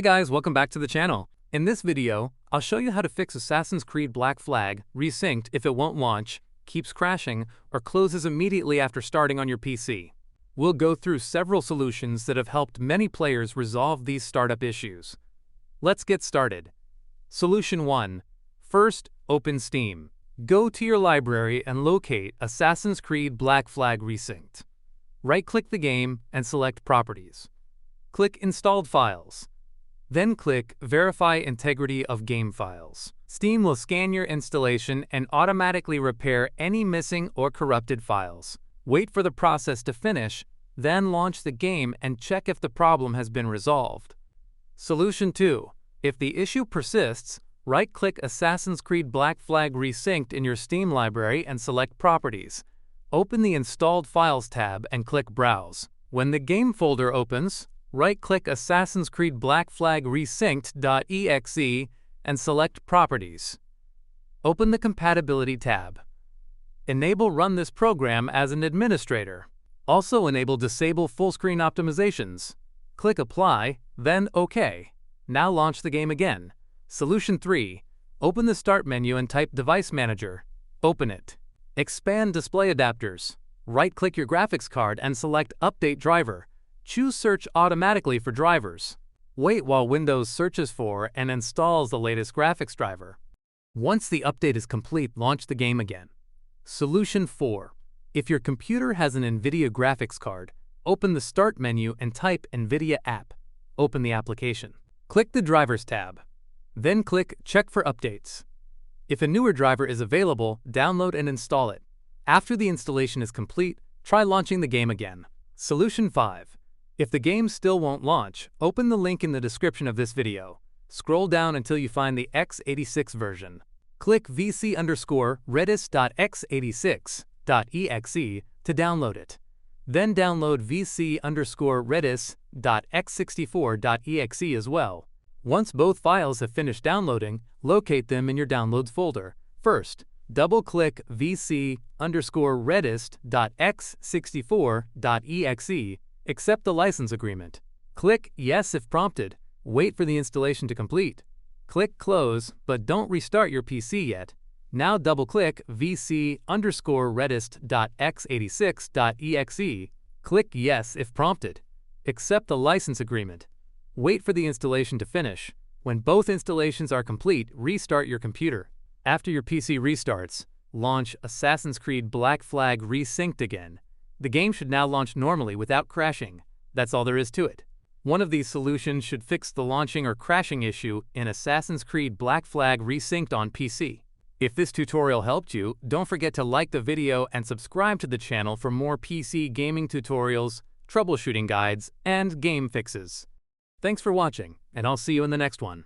guys, welcome back to the channel. In this video, I'll show you how to fix Assassin's Creed Black Flag Resynced if it won't launch, keeps crashing, or closes immediately after starting on your PC. We'll go through several solutions that have helped many players resolve these startup issues. Let's get started. Solution 1. First, open Steam. Go to your library and locate Assassin's Creed Black Flag Resynced. Right-click the game and select Properties. Click Installed Files. Then click Verify Integrity of Game Files. Steam will scan your installation and automatically repair any missing or corrupted files. Wait for the process to finish, then launch the game and check if the problem has been resolved. Solution 2. If the issue persists, right-click Assassin's Creed Black Flag Resynced in your Steam library and select Properties. Open the Installed Files tab and click Browse. When the game folder opens, right-click Assassin's Creed Black Flag Resynced.exe and select Properties. Open the Compatibility tab. Enable Run this program as an administrator. Also enable Disable Full-Screen Optimizations. Click Apply, then OK. Now launch the game again. Solution 3. Open the Start menu and type Device Manager. Open it. Expand Display Adapters. Right-click your graphics card and select Update Driver. Choose Search automatically for drivers. Wait while Windows searches for and installs the latest graphics driver. Once the update is complete, launch the game again. Solution 4. If your computer has an NVIDIA graphics card, open the Start menu and type NVIDIA App. Open the application. Click the Drivers tab. Then click Check for Updates. If a newer driver is available, download and install it. After the installation is complete, try launching the game again. Solution 5. If the game still won't launch, open the link in the description of this video. Scroll down until you find the x86 version. Click vc_redis.x86.exe to download it. Then download vc_redis.x64.exe as well. Once both files have finished downloading, locate them in your Downloads folder. First, double-click vc_redis.x64.exe. Accept the license agreement. Click Yes if prompted. Wait for the installation to complete. Click Close, but don't restart your PC yet. Now double-click vc_redis.x86.exe. Click Yes if prompted. Accept the license agreement. Wait for the installation to finish. When both installations are complete, restart your computer. After your PC restarts, launch Assassin's Creed Black Flag Resynced again. The game should now launch normally without crashing. That's all there is to it. One of these solutions should fix the launching or crashing issue in Assassin's Creed Black Flag Resynced on PC. If this tutorial helped you, don't forget to like the video and subscribe to the channel for more PC gaming tutorials, troubleshooting guides, and game fixes. Thanks for watching, and I'll see you in the next one.